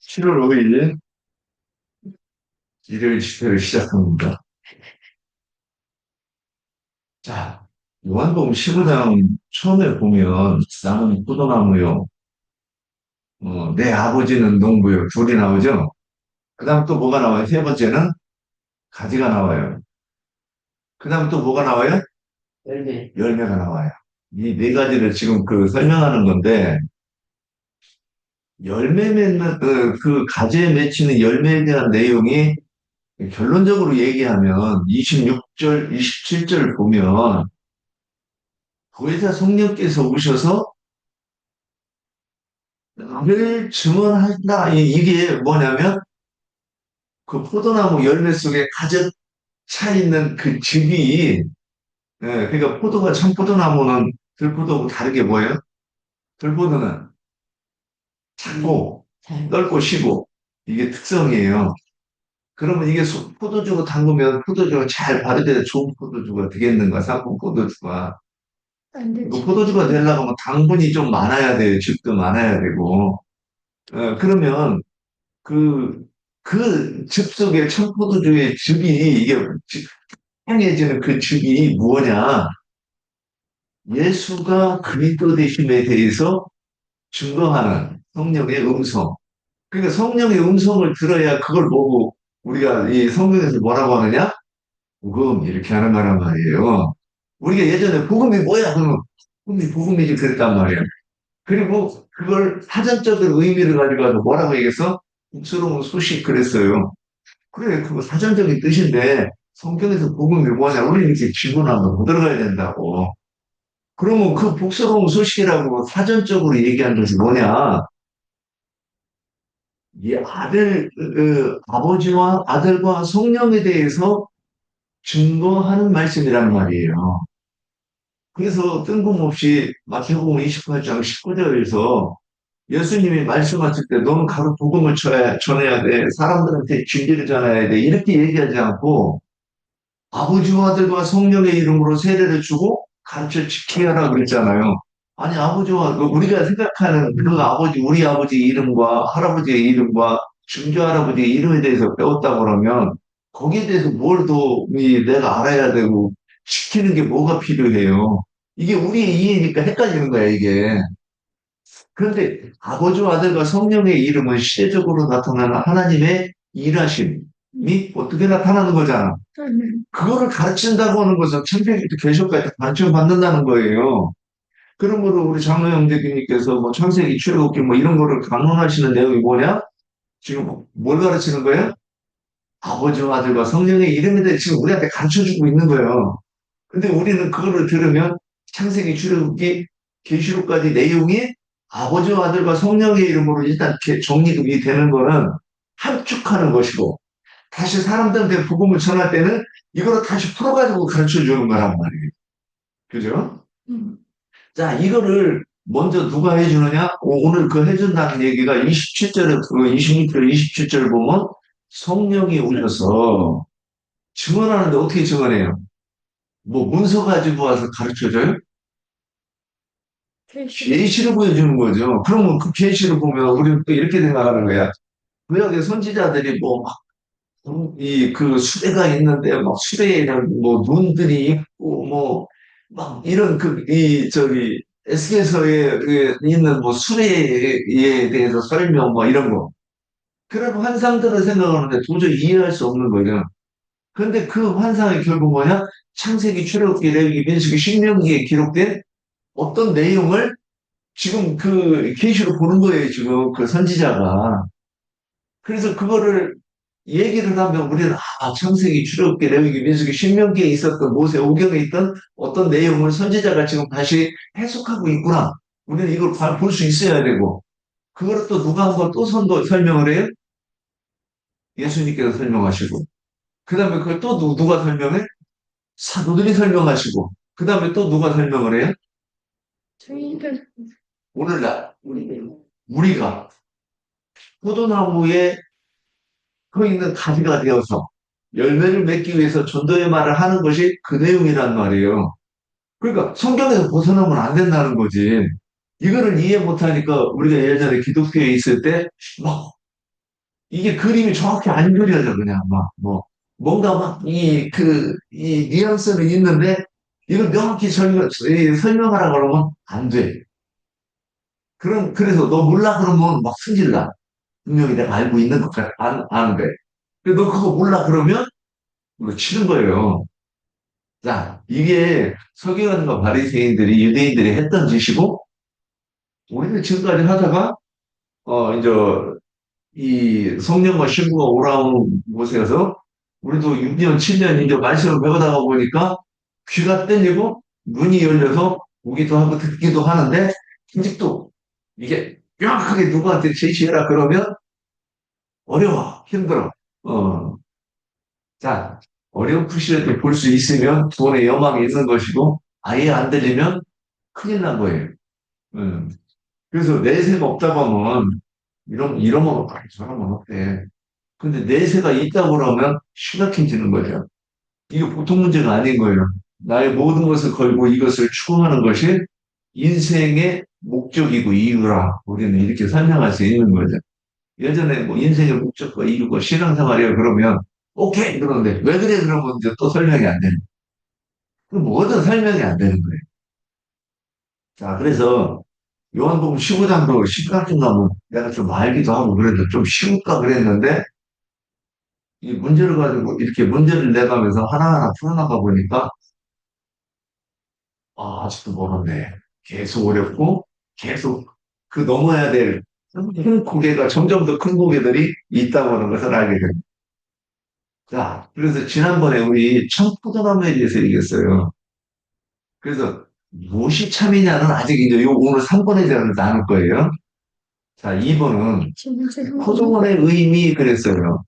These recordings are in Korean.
7월 5일 일요일 집회를 시작합니다. 자, 요한복음 15장 처음에 보면 나는 포도나무요, 내 아버지는 농부요, 둘이 나오죠. 그 다음 또 뭐가 나와요? 세 번째는 가지가 나와요. 그 다음 또 뭐가 나와요? 열매가 나와요. 이 네 가지를 지금 설명하는 건데, 열매 맺는, 그 가지에 맺히는 열매에 대한 내용이 결론적으로 얘기하면 26절, 27절 보면 보혜사 성령께서 오셔서 나를 증언한다. 이게 뭐냐면 그 포도나무 열매 속에 가득 차 있는 그 즙이, 그러니까 포도가 참 포도나무는 들포도하고 다르게 뭐예요? 들포도는 작고 넓고 시고 이게 특성이에요. 그러면 이게 포도주고 담그면 포도주가 잘 발효돼서 좋은 포도주가 되겠는가? 상품 포도주가. 그 포도주가 되려면 뭐 당분이 좀 많아야 돼요. 즙도 많아야 되고. 그러면 그, 그 즙 속에 청포도주의 즙이, 이게 향해지는 그 즙이 뭐냐? 예수가 그리스도 되심에 대해서 증거하는 성령의 음성. 그러니까 성령의 음성을 들어야 그걸 보고 우리가 이 성경에서 뭐라고 하느냐? 복음, 이렇게 하는 거란 말이에요. 우리가 예전에 복음이 뭐야? 그러면 복음이지 그랬단 말이에요. 그리고 그걸 사전적인 의미를 가지고 와서 뭐라고 얘기했어? 복스러운 소식 그랬어요. 그래, 그거 사전적인 뜻인데, 성경에서 복음이 뭐냐, 우리는 이렇게 질문하면 못 들어가야 된다고. 그러면 그 복스러운 소식이라고 사전적으로 얘기한 것이 뭐냐? 이 아버지와 아들과 성령에 대해서 증거하는 말씀이란 말이에요. 그래서 뜬금없이 마태복음 28장 19절에서 예수님이 말씀하실 때 너는 가로 복음을 전해야 돼. 사람들한테 진리를 전해야 돼. 이렇게 얘기하지 않고 아버지와 아들과 성령의 이름으로 세례를 주고 가르쳐 지키게 하라 그랬잖아요. 아니, 아버지와, 우리가 생각하는 그 아버지, 우리 아버지 이름과 할아버지의 이름과 증조 할아버지의 이름에 대해서 배웠다 그러면 거기에 대해서 뭘 더 내가 알아야 되고 지키는 게 뭐가 필요해요. 이게 우리의 이해니까 헷갈리는 거야, 이게. 그런데 아버지와 아들과 성령의 이름은 시대적으로 나타나는 하나님의 일하심이 어떻게 나타나는 거잖아. 그거를 가르친다고 하는 것은 창세기부터 계시록까지 가르쳐받는다는 거예요. 그러므로 우리 장로 형제님께서 뭐 창세기, 출애굽기 뭐 이런 거를 강론하시는 내용이 뭐냐? 지금 뭘 가르치는 거예요? 아버지와 아들과 성령의 이름에 대해 지금 우리한테 가르쳐주고 있는 거예요. 근데 우리는 그거를 들으면 창세기, 출애굽기, 계시록까지 내용이 아버지와 아들과 성령의 이름으로 일단 정리가 되는 거는 함축하는 것이고 다시 사람들한테 복음을 전할 때는 이거를 다시 풀어가지고 가르쳐 주는 거란 말이에요. 그죠? 자, 이거를 먼저 누가 해주느냐? 오늘 그 해준다는 얘기가 27절에, 26절, 27절 보면 성령이 오셔서 증언하는데 어떻게 증언해요? 뭐 문서 가지고 와서 가르쳐 줘요? 계시를 보여주는 거죠. 그러면 그 계시를 보면 우리는 또 이렇게 생각하는 거야. 구약의 선지자들이 뭐 그 수레가 있는데 막 수레에는 뭐 눈들이 있고 뭐 막 이런 에스겔서에 있는 뭐 수레에 대해서 설명 뭐 이런 거 그런 환상들을 생각하는데 도저히 이해할 수 없는 거죠. 그런데 그 환상이 결국 뭐냐? 창세기, 출애굽기, 레위기, 민수기, 신명기에 기록된 어떤 내용을 지금 그 계시로 보는 거예요. 지금 그 선지자가. 그래서 그거를 얘기를 하면 우리는 창세기, 출애굽기, 레위기, 민수기, 신명기에 있었던 모세 오경에 있던 어떤 내용을 선지자가 지금 다시 해석하고 있구나. 우리는 이걸 볼 수 있어야 되고 그걸 또 누가 한 번 또 설명을 해요? 예수님께서 설명하시고 그 다음에 그걸 또 누가 설명해? 사도들이 설명하시고 그 다음에 또 누가 설명을 해요? 오늘날 우리가 포도나무에 서 있는 가지가 되어서 열매를 맺기 위해서 전도의 말을 하는 것이 그 내용이란 말이에요. 그러니까 성경에서 벗어나면 안 된다는 거지. 이거를 이해 못하니까 우리가 예전에 기독교에 있을 때 막 이게 그림이 정확히 안 그려져, 그냥 막, 뭐, 뭔가 막, 이 뉘앙스는 있는데, 이걸 명확히 설명하라 그러면 안 돼. 그래서 너 몰라 그러면 막 승질나. 분명히 내가 알고 있는 것 같아. 아는데. 근데 너 그거 몰라 그러면, 이거 치는 거예요. 자, 이게 서기관과 바리새인들이 유대인들이 했던 짓이고, 우리는 지금까지 하다가, 이제 이 성령과 신부가 오라온 곳에서 우리도 6년, 7년 이제 말씀을 배우다가 보니까 귀가 땡기고 눈이 열려서 보기도 하고 듣기도 하는데 아직도 이게 명확하게 누구한테 제시해라 그러면 어려워, 힘들어. 어, 자, 어렴풋이라도 볼 수 있으면 돈의 여망이 있는 것이고 아예 안 들리면 큰일 난 거예요. 음. 그래서 내세가 없다고 하면 이런 건 어때? 저런 건 어때? 근데 내세가 있다고 그러면 심각해지는 거죠. 이게 보통 문제가 아닌 거예요. 나의 모든 것을 걸고 이것을 추구하는 것이 인생의 목적이고 이유라 우리는 이렇게 설명할 수 있는 거죠. 예전에 뭐 인생의 목적과 이유가 신앙생활이야 그러면 오케이 그러는데 왜 그래 그러면 이제 또 설명이 안 되는 거예요. 뭐든 설명이 안 되는 거예요. 자 그래서 요한복음 15장도 심각한가 뭐 내가 좀 알기도 하고 그래도 좀 쉬울까 그랬는데 이 문제를 가지고 이렇게 문제를 내가면서 하나하나 풀어나가 보니까 아직도 멀었네. 계속 어렵고 계속 그 넘어야 될 큰 고개가 점점 더 큰 고개들이 있다고 하는 것을 알게 됩니다. 자, 그래서 지난번에 우리 청포도나무에 대해서 얘기했어요. 그래서 무엇이 참이냐는 아직 이제 요 오늘 3번에 대해서 나눌 거예요. 자, 2번은 포도원의 의미 그랬어요.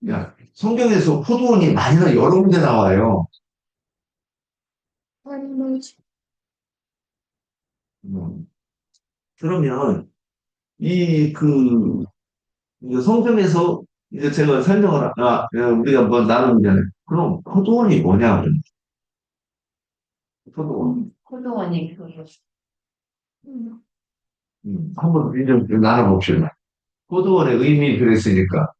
야, 성경에서 포도원이 많이 여러 군데 나와요. 음, 그러면 이제 성경에서 이제 제가 설명을, 우리가 한번 나누면, 그럼 포도원이 뭐냐? 포도원. 포도원이 그 한번 이제 나눠봅시다. 포도원의 의미 그랬으니까.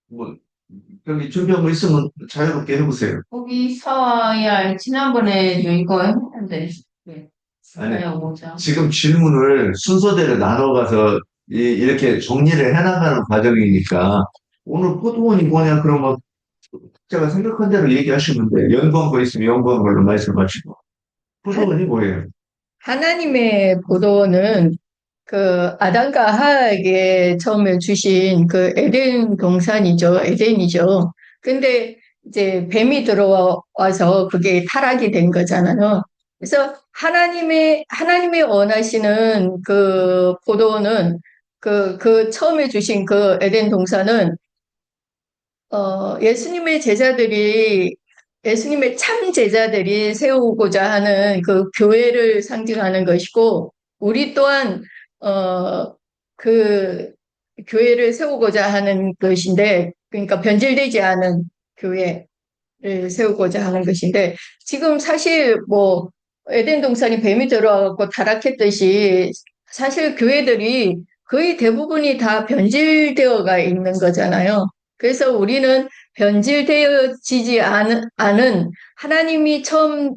뭐, 여기 준비한 거 있으면 자유롭게 해보세요. 거기서야 지난번에 이거 했는데 네. 아니, 보자. 지금 질문을 순서대로 나눠가서 이렇게 정리를 해나가는 과정이니까 오늘 포도원이 뭐냐 그러면 제가 생각한 대로 얘기하시면 돼요. 연구한 거 있으면 연구한 걸로 말씀하시고. 포도원이 뭐예요? 하나님의 보도는 그 아담과 하에게 처음에 주신 그 에덴 동산이죠. 에덴이죠. 근데 이제 뱀이 들어와서 그게 타락이 된 거잖아요. 그래서 하나님이 원하시는 그 보도는 그 처음에 주신 그 에덴 동산은 예수님의 제자들이, 예수님의 참 제자들이 세우고자 하는 그 교회를 상징하는 것이고, 우리 또한, 그 교회를 세우고자 하는 것인데, 그러니까 변질되지 않은 교회를 세우고자 하는 것인데, 지금 사실 뭐, 에덴 동산이 뱀이 들어와갖고 타락했듯이, 사실 교회들이 거의 대부분이 다 변질되어가 있는 거잖아요. 그래서 우리는 변질되어지지 않은 하나님이 처음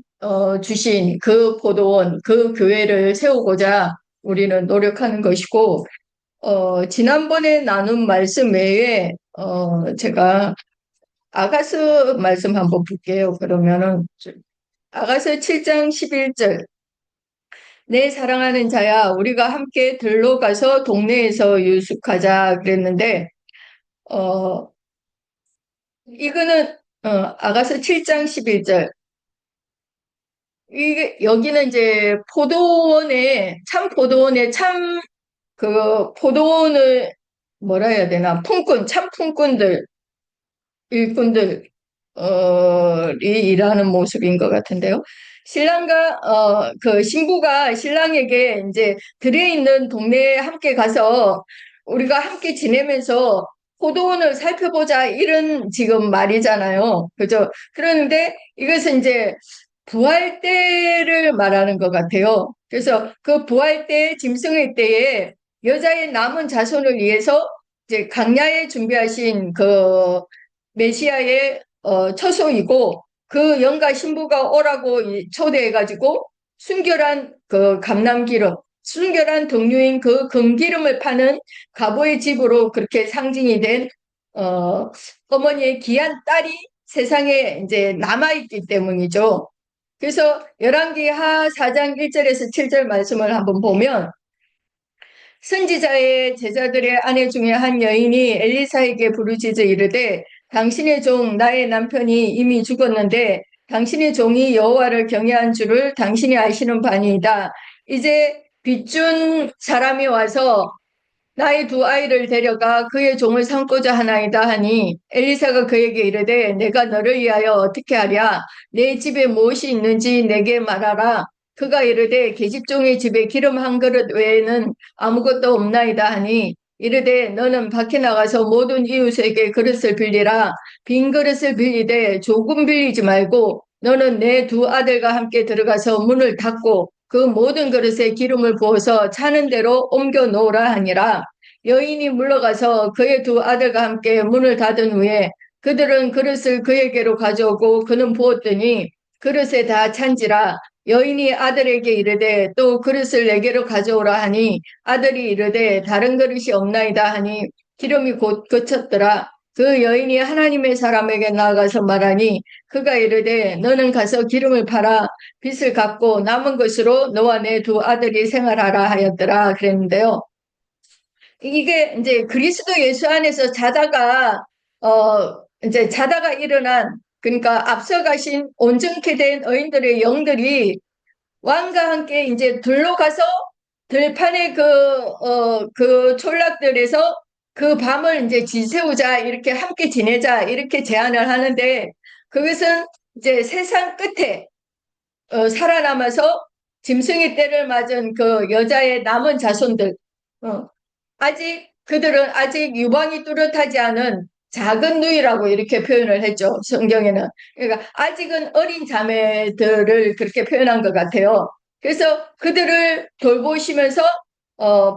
주신 그 포도원, 그 교회를 세우고자 우리는 노력하는 것이고, 지난번에 나눈 말씀 외에, 제가 아가서 말씀 한번 볼게요. 그러면은, 아가서 7장 11절. 내 사랑하는 자야, 우리가 함께 들러 가서 동네에서 유숙하자 그랬는데, 어, 이거는 아가서 7장 11절. 이게 여기는 이제 참 포도원에 참 그 포도원을 뭐라 해야 되나 참 품꾼들 일꾼들 이 일하는 모습인 것 같은데요. 그 신부가 신랑에게 이제 들에 있는 동네에 함께 가서 우리가 함께 지내면서 포도원을 살펴보자 이런 지금 말이잖아요. 그죠? 그러는데 이것은 이제 부활 때를 말하는 것 같아요. 그래서 그 부활 때, 짐승의 때에 여자의 남은 자손을 위해서 이제 강야에 준비하신 그 메시아의 처소이고 그 영가 신부가 오라고 초대해가지고 순결한 그 감람기름, 순결한 등유인 그 금기름을 파는 가보의 집으로 그렇게 상징이 된 어머니의 귀한 딸이 세상에 이제 남아있기 때문이죠. 그래서 열왕기하 4장 1절에서 7절 말씀을 한번 보면 선지자의 제자들의 아내 중에 한 여인이 엘리사에게 부르짖어 이르되 당신의 종 나의 남편이 이미 죽었는데 당신의 종이 여호와를 경외한 줄을 당신이 아시는 바니이다. 이제 빚준 사람이 와서 나의 두 아이를 데려가 그의 종을 삼고자 하나이다 하니 엘리사가 그에게 이르되 내가 너를 위하여 어떻게 하랴 내 집에 무엇이 있는지 내게 말하라. 그가 이르되 계집종의 집에 기름 한 그릇 외에는 아무것도 없나이다 하니 이르되 너는 밖에 나가서 모든 이웃에게 그릇을 빌리라. 빈 그릇을 빌리되 조금 빌리지 말고 너는 내 두 아들과 함께 들어가서 문을 닫고 그 모든 그릇에 기름을 부어서 차는 대로 옮겨 놓으라 하니라. 여인이 물러가서 그의 두 아들과 함께 문을 닫은 후에 그들은 그릇을 그에게로 가져오고 그는 부었더니 그릇에 다 찬지라. 여인이 아들에게 이르되 또 그릇을 내게로 가져오라 하니 아들이 이르되 다른 그릇이 없나이다 하니 기름이 곧 그쳤더라. 그 여인이 하나님의 사람에게 나아가서 말하니 그가 이르되 너는 가서 기름을 팔아 빚을 갚고 남은 것으로 너와 내 두 아들이 생활하라 하였더라 그랬는데요. 이게 이제 그리스도 예수 안에서 이제 자다가 일어난, 그러니까 앞서가신 온전케 된 의인들의 영들이 왕과 함께 이제 들로 가서 들판의 그 촌락들에서 그 밤을 이제 지새우자, 이렇게 함께 지내자, 이렇게 제안을 하는데 그것은 이제 세상 끝에 살아남아서 짐승의 때를 맞은 그 여자의 남은 자손들, 어, 그들은 아직 유방이 뚜렷하지 않은 작은 누이라고 이렇게 표현을 했죠. 성경에는. 그러니까 아직은 어린 자매들을 그렇게 표현한 것 같아요. 그래서 그들을 돌보시면서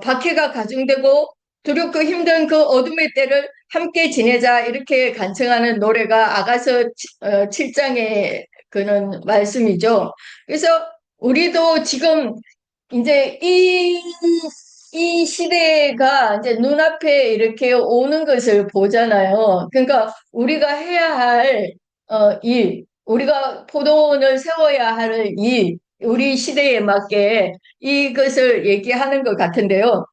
박해가 가중되고 두렵고 힘든 그 어둠의 때를 함께 지내자 이렇게 간청하는 노래가 아가서 7장의 그는 말씀이죠. 그래서 우리도 지금 이제 이 시대가 이제 눈앞에 이렇게 오는 것을 보잖아요. 그러니까 우리가 해야 할 우리가 포도원을 세워야 할 일, 우리 시대에 맞게 이것을 얘기하는 것 같은데요.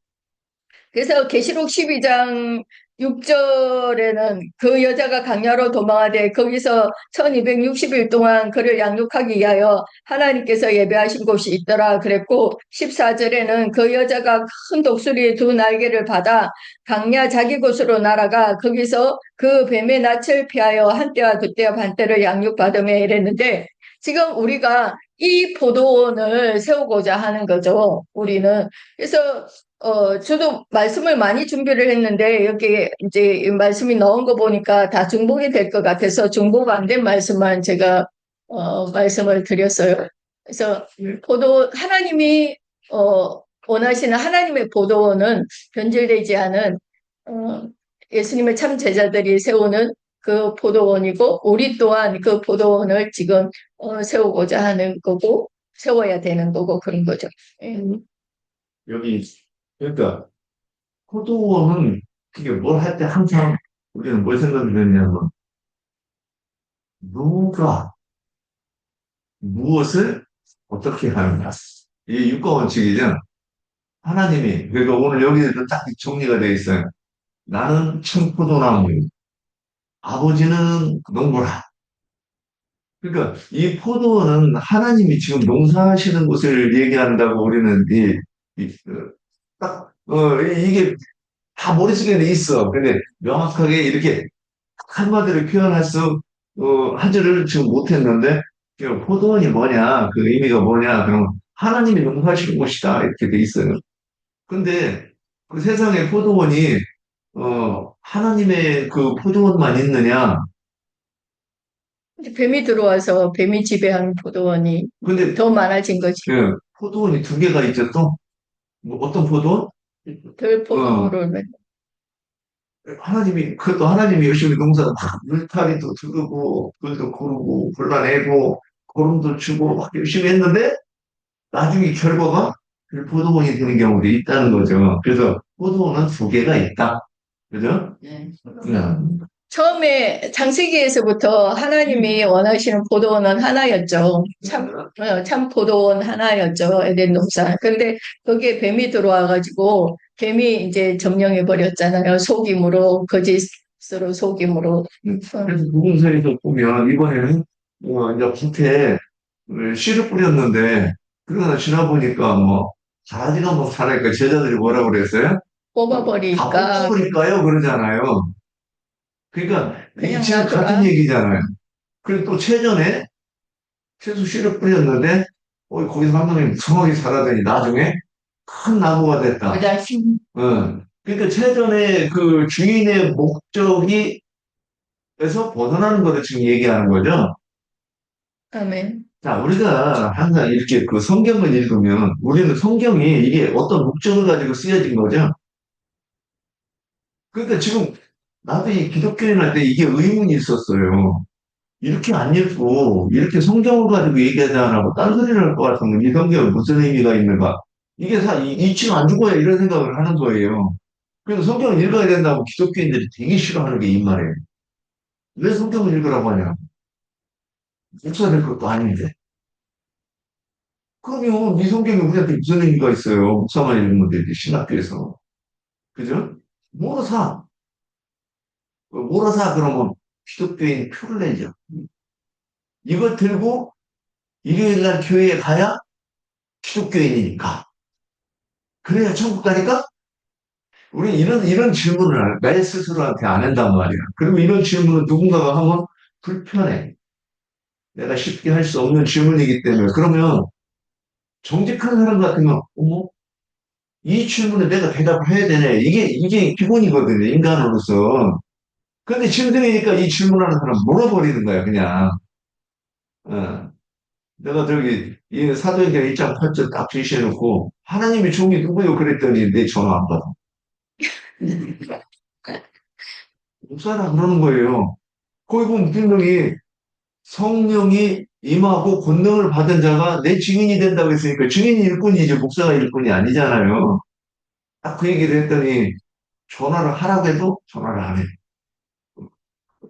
그래서 계시록 12장 6절에는 그 여자가 강야로 도망하되 거기서 1260일 동안 그를 양육하기 위하여 하나님께서 예배하신 곳이 있더라 그랬고 14절에는 그 여자가 큰 독수리의 두 날개를 받아 강야 자기 곳으로 날아가 거기서 그 뱀의 낯을 피하여 한때와 그때와 반때를 양육받으며 이랬는데 지금 우리가 이 포도원을 세우고자 하는 거죠. 우리는. 그래서 저도 말씀을 많이 준비를 했는데, 여기 이제 이 말씀이 나온 거 보니까 다 중복이 될 것 같아서 중복 안 된 말씀만 제가, 말씀을 드렸어요. 그래서 하나님이, 원하시는 하나님의 포도원은 변질되지 않은, 예수님의 참 제자들이 세우는 그 포도원이고, 우리 또한 그 포도원을 지금, 세우고자 하는 거고, 세워야 되는 거고, 그런 거죠. 예. 여기, 그러니까, 포도원은, 그게 뭘 할 때 항상 우리는 뭘 생각이 드냐면, 누가 무엇을 어떻게 하는가. 이게 육가 원칙이죠. 하나님이, 그러니까 오늘 여기에도 딱 정리가 되어 있어요. 나는 청포도나무, 아버지는 농부라. 그러니까 이 포도원은 하나님이 지금 농사하시는 곳을 얘기한다고 우리는 이게 다 머릿속에 있어. 근데 명확하게 이렇게 한마디로 표현할 하지를 지금 못했는데, 포도원이 뭐냐, 그 의미가 뭐냐, 그럼 하나님이 농사하시는 곳이다. 이렇게 돼 있어요. 근데 그 세상에 포도원이, 하나님의 그 포도원만 있느냐? 이제 뱀이 들어와서 뱀이 지배하는 포도원이 근데 더 많아진 거지. 예, 포도원이 두 개가 있죠 또? 뭐 어떤 포도원? 덜 어, 포도를 그것도 하나님이 열심히 농사 막 물타리도 두르고, 꿀도 고르고, 골라내고, 거름도 주고, 막 열심히 했는데, 나중에 결과가 포도원이 되는 경우도 있다는 거죠. 그래서 포도원은 두 개가 있다. 그죠? 네. 음. 처음에 창세기에서부터 하나님이 원하시는 포도원은 하나였죠. 참 포도원 하나였죠. 에덴 동산. 근데 거기에 뱀이 들어와가지고 뱀이 이제 점령해 버렸잖아요. 속임으로, 거짓으로 속임으로. 그래서 무공서에서 보면, 이번에는, 이제 밭에 씨를 뿌렸는데, 그러다 지나보니까 뭐, 가지가 뭐 자라니까 제자들이 뭐라 그랬어요? 다 뽑아버리니까 뽑아버릴까요? 그러잖아요. 그러니까, 이게 그냥 지금 놔둬라. 같은 얘기잖아요. 그리고 또 최전에 채소 씨를 뿌렸는데, 거기서 감독님 무성하게 자라더니 나중에 큰 나무가 됐다. 여자신 그러니까 최전에 그 주인의 목적이 에서 벗어나는 거를 지금 얘기하는 거죠. 아멘. 자, 우리가 항상 이렇게 그 성경을 읽으면 우리는 성경이 이게 어떤 목적을 가지고 쓰여진 거죠. 그러니까 지금 나도 이 기독교인 할 때 이게 의문이 있었어요. 이렇게 안 읽고 이렇게 성경을 가지고 얘기하지 않고 딴소리를 할 것 같으면 이 성경은 무슨 의미가 있는가? 이게 이치가 안 죽어야 이런 생각을 하는 거예요. 그래서 성경을 읽어야 된다고 기독교인들이 되게 싫어하는 게 이 말이에요. 왜 성경을 읽으라고 하냐? 목사 될 것도 아닌데. 그러면 이 성경에 우리한테 무슨 의미가 있어요? 목사만 읽는 건데, 신학교에서. 그죠? 뭐로 사? 뭐로 사? 그러면 기독교인 표를 내죠. 이걸 들고 일요일 날 교회에 가야 기독교인이니까. 그래야 천국 가니까? 우리 이런 질문을 내 스스로한테 안 한단 말이야. 그리고 이런 질문을 누군가가 하면 불편해. 내가 쉽게 할 수 없는 질문이기 때문에. 그러면 정직한 사람 같으면, 어머, 이 질문에 내가 대답을 해야 되네. 이게 기본이거든요, 인간으로서. 근데 질문이니까 이 질문하는 사람 물어버리는 거야, 그냥. 어. 내가 저기, 이 사도행전 1장 8절 딱 제시해놓고, 하나님의 종이 누구요? 그랬더니 내 전화 안 받아. 목사라 그러는 거예요. 거기 보면 분명히 성령이 임하고 권능을 받은 자가 내 증인이 된다고 했으니까 증인이 일꾼이 이제 목사가 일꾼이 아니잖아요. 딱 그 얘기를 했더니 전화를 하라고 해도 전화를 안 해.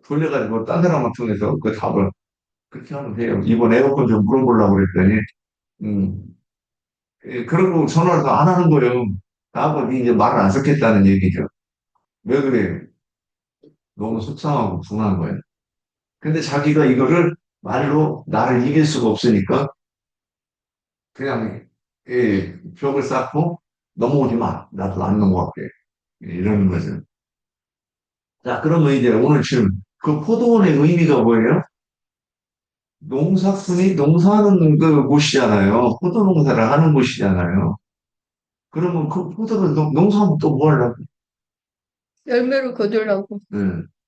돌려가지고 딴 사람을 통해서 그 답을 그렇게 하면 돼요. 이번 에어컨 좀 물어보려고 그랬더니, 음, 그러고 전화를 더 안 하는 거예요. 나하고 이제 말을 안 섞겠다는 얘기죠. 왜 그래요? 너무 속상하고 분한 거예요. 근데 자기가 이거를 말로 나를 이길 수가 없으니까 그냥 벽을 쌓고 넘어오지 마. 나도 안 넘어갈게. 이러는 거죠. 자, 그러면 이제 오늘 질문. 그 포도원의 의미가 뭐예요? 농사꾼이 농사하는 그 곳이잖아요. 포도 농사를 하는 곳이잖아요. 그러면 그 포도를 농사하면 또 뭐 하려고? 열매를 거두려고. 네.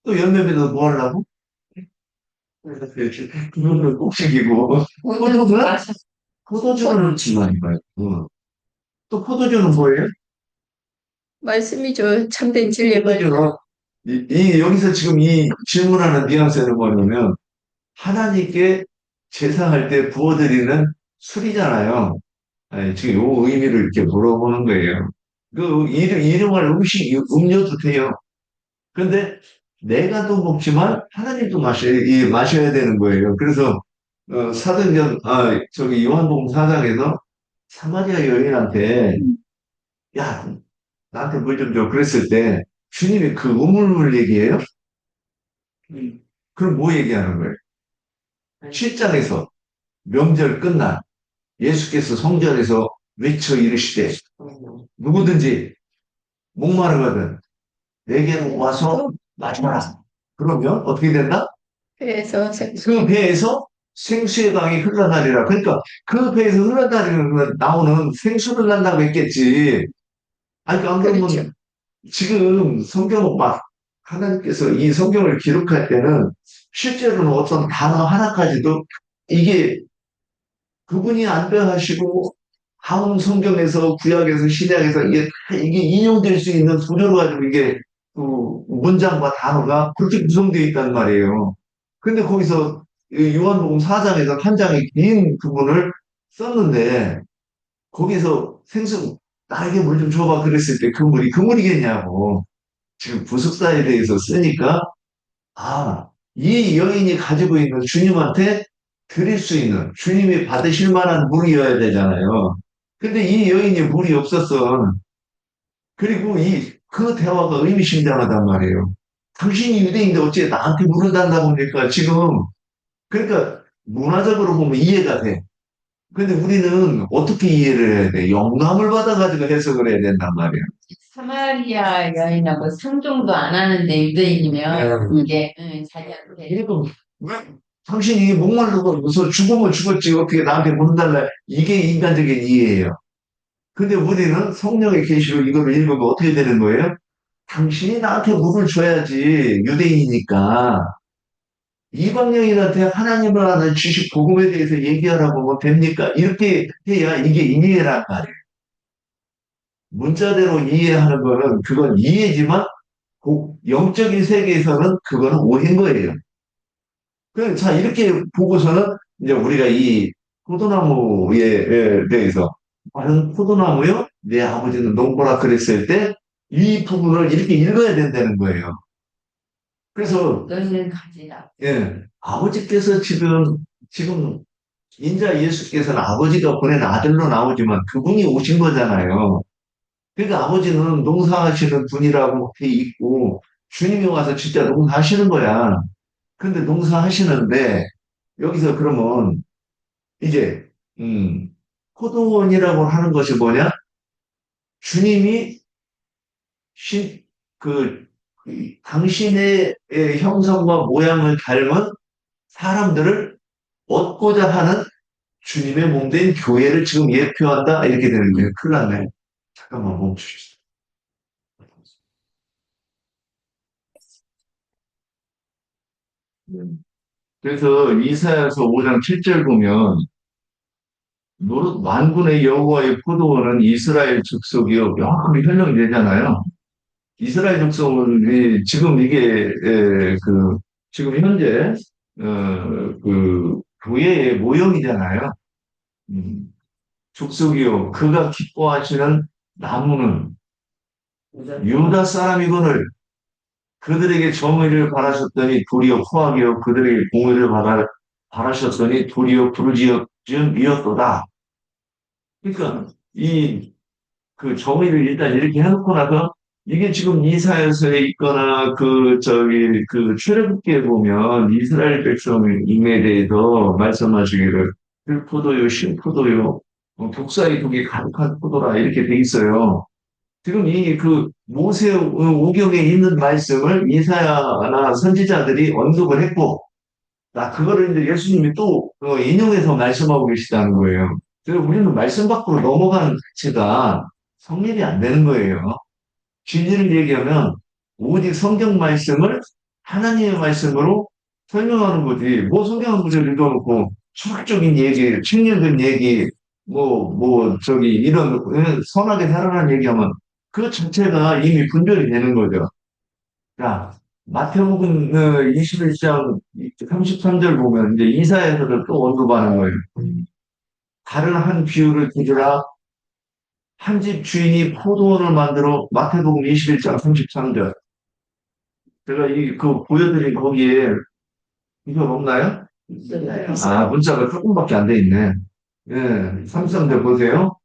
또 열매에도 뭐 하려고? 그거를 꼭 챙기고. 포도주는? 포도주는 지만이가요. 또 포도주는 뭐예요? 말씀이죠. 참된 진리의 말. 포도주는 여기서 지금 이 질문하는 뉘앙스는 뭐냐면 하나님께 제사할 때 부어드리는 술이잖아요. 아니, 지금 요 의미를 이렇게 물어보는 거예요. 그 이름을 음료도 돼요. 근데 내가 또 먹지만 하나님도 마셔야 되는 거예요. 그래서 사도행전 저기 요한복음 4장에서 사마리아 여인한테 야 나한테 물 좀 줘 그랬을 때 주님이 그 우물물 얘기해요? 그럼 뭐 얘기하는 거예요? 7장에서 명절 끝난 예수께서 성전에서 외쳐 이르시되 누구든지 목마르거든 내게로 와서 마셔라. 그러면 어떻게 된다? 그래서 그 배에서 생수의 강이 흘러나리라. 그러니까 그 배에서 흘러나리는 나오는 생수를 난다고 했겠지. 아니, 안 그렇죠. 그러면 지금 성경은 막 하나님께서 이 성경을 기록할 때는 실제로는 어떤 단어 하나까지도 이게 그분이 안배하시고 하온 성경에서 구약에서 신약에서 이게 인용될 수 있는 소재로 가지고 이게 그 문장과 단어가 그렇게 구성되어 있단 말이에요. 근데 거기서 요한복음 4장에서 한 장의 긴 부분을 썼는데 거기서 생수 나에게 물 좀 줘봐 그랬을 때 그 물이 그 물이겠냐고 지금 부속사에 대해서 쓰니까 아, 이 여인이 가지고 있는 주님한테 드릴 수 있는 주님이 받으실 만한 물이어야 되잖아요. 근데 이 여인이 물이 없었어. 그리고 그 대화가 의미심장하단 말이에요. 당신이 유대인인데 어째 나한테 물을 달라고 합니까? 지금 그러니까 문화적으로 보면 이해가 돼. 근데 우리는 어떻게 이해를 해야 돼? 영감을 받아가지고 해석을 해야 된단 말이야. 사마리아 여인하고 상종도 안 하는데 유대인이면 이게 자기한테 그리고 왜 당신이 목마르고서 죽으면 죽었지 어떻게 나한테 문 달라? 이게 인간적인 이해예요. 근데 우리는 성령의 계시로 이거를 읽으면 어떻게 되는 거예요? 당신이 나한테 물을 줘야지 유대인이니까 이방 여인한테 하나님을 아는 지식 복음에 대해서 얘기하라고 뭐 됩니까? 이렇게 해야 이게 이해란 말이에요. 문자대로 이해하는 거는 그건 이해지만 영적인 세계에서는 그거는 오해인 거예요. 자, 이렇게 보고서는 이제 우리가 이 포도나무에 대해서, 나는 포도나무요? 내 아버지는 농부라 그랬을 때, 이 부분을 이렇게 읽어야 된다는 거예요. 그래서, 너희는 가지라. 예, 아버지께서 지금, 인자 예수께서는 아버지가 보낸 아들로 나오지만 그분이 오신 거잖아요. 그러니까 아버지는 농사하시는 분이라고 돼 있고, 주님이 와서 진짜 농사하시는 거야. 근데 농사하시는데, 여기서 그러면 이제 포도원이라고 하는 것이 뭐냐? 주님이 신, 그 당신의 형상과 모양을 닮은 사람들을 얻고자 하는 주님의 몸된 교회를 지금 예표한다 이렇게 되는 거예요. 큰일 났네. 잠깐만 멈추시죠. 그래서 이사야서 5장 7절 보면 노릇 만군의 여호와의 포도원은 이스라엘 족속이요 명확하게 설명이 되잖아요. 이스라엘 족속이 지금 이게 지금 현재 그 교회의 모형이잖아요. 음, 족속이요 그가 기뻐하시는 나무는 유다 사람이거늘 그들에게 정의를 바라셨더니 도리어 후하게요 그들에게 공의를 바라셨더니 도리어 부르짖음이었도다. 그러니까 그 정의를 일단 이렇게 해놓고 나서 이게 지금 이사야서에 있거나 그 출애굽기에 보면 이스라엘 백성임에 대해서 말씀하시기를 들포도요 신포도요 독사의 독이 가득한 포도라 이렇게 돼 있어요. 지금 모세 오경에 있는 말씀을 이사야나 선지자들이 언급을 했고 그거를 이제 예수님이 또 인용해서 말씀하고 계시다는 거예요. 그래서 우리는 말씀 밖으로 넘어가는 자체가 성립이 안 되는 거예요. 진리를 얘기하면 오직 성경 말씀을 하나님의 말씀으로 설명하는 거지. 뭐 성경 한 구절 읽어놓고 철학적인 얘기, 책 읽은 얘기, 이런 선하게 살아가는 얘기하면 그 자체가 이미 분별이 되는 거죠. 자, 마태복음 21장 33절 보면 이제 이사야서를 또 언급하는 거예요. 다른 한 비유를 들으라 한 집 주인이 포도원을 만들어 마태복음 21장 33절. 제가 보여드린 거기에 이거 없나요? 문자가 조금밖에 안 돼 있네. 예, 33절 보세요.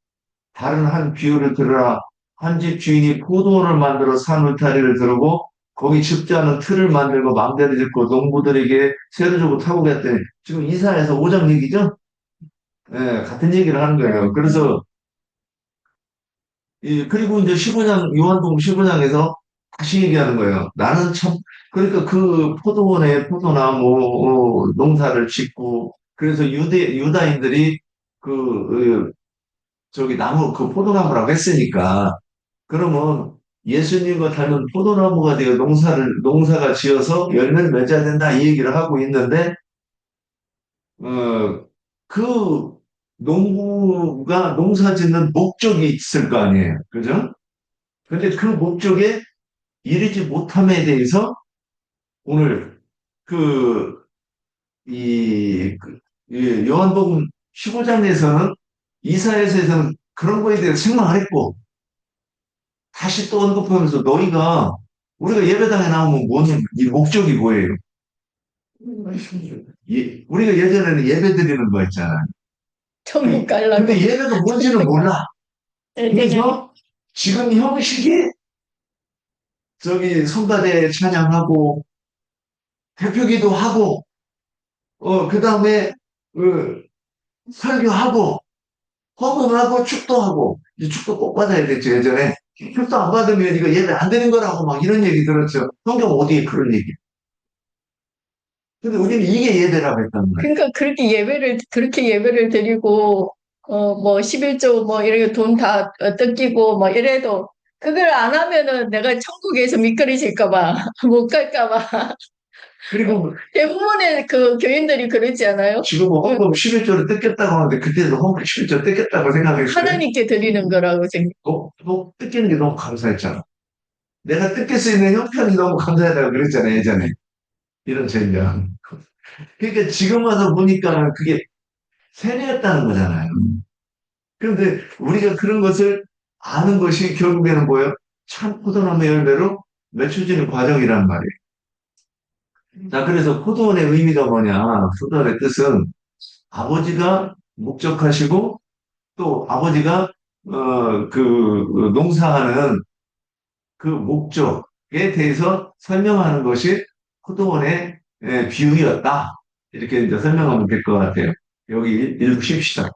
다른 한 비유를 들으라. 한 집 주인이 포도원을 만들어 산 울타리를 들고 거기 줍지 않은 틀을 만들고 망대를 짓고 농부들에게 세를 주고 타고 갔더니 지금 이사야서 5장 얘기죠? 예, 같은 얘기를 하는 거예요. 그래서 그리고 이제 15장, 요한복음 15장에서 다시 얘기하는 거예요. 나는 참, 그러니까 그 포도원에 포도나무 농사를 짓고, 그래서 유다인들이 그, 저기 그 포도나무라고 했으니까, 그러면 예수님과 닮은 포도나무가 되어 농사가 지어서 열매를 맺어야 된다 이 얘기를 하고 있는데, 그 농부가 농사 짓는 목적이 있을 거 아니에요. 그죠? 근데 그 목적에 이르지 못함에 대해서 오늘 그, 이 요한복음 15장에서는 이사야서에서는 그런 거에 대해서 생각 안 했고, 다시 또 언급하면서 너희가 우리가 예배당에 나오면 뭐냐, 이 목적이 뭐예요? 우리가 예전에는 예배 드리는 거 있잖아요. 천국 가려고. 근데 예배가 뭔지는 몰라. 네. 그래서 지금 형식이 저기 성가대 찬양하고 대표기도 하고 그 다음에 설교하고 헌금하고 축도하고 이 축도 꼭 받아야 됐죠 예전에. 축도 안 받으면 이거 예배 안 되는 거라고 막 이런 얘기 들었죠. 성경 어디에 그런 얘기. 근데 우리는 이게 예배라고 했단 말이에요. 그러니까 그렇게 예배를 드리고, 뭐, 11조 뭐, 이렇게 돈 다 뜯기고, 뭐, 이래도, 그걸 안 하면은 내가 천국에서 미끄러질까봐, 못 갈까봐. 그리고 대부분의 그 교인들이 그러지 않아요? 지금 헌금 11조를 뜯겠다고 하는데 그때도 헌금 11조 뜯겠다고 생각했어요. 하나님께 드리는 거라고 생각. 너 뜯기는 게 너무 감사했잖아. 내가 뜯길 수 있는 형편이 너무 감사하다고 그랬잖아, 예전에. 이런 전략. 그러니까 지금 와서 보니까 그게 세뇌였다는 거잖아요. 그런데 우리가 그런 것을 아는 것이 결국에는 뭐예요? 참 포도나무 열매로 맺혀지는 과정이란 말이에요. 자, 그래서 포도원의 의미가 뭐냐? 포도원의 뜻은 아버지가 목적하시고 또 아버지가 농사하는 그 목적에 대해서 설명하는 것이 포도원의 비유였다. 이렇게 이제 설명하면 될 것 같아요. 여기 읽으십시다.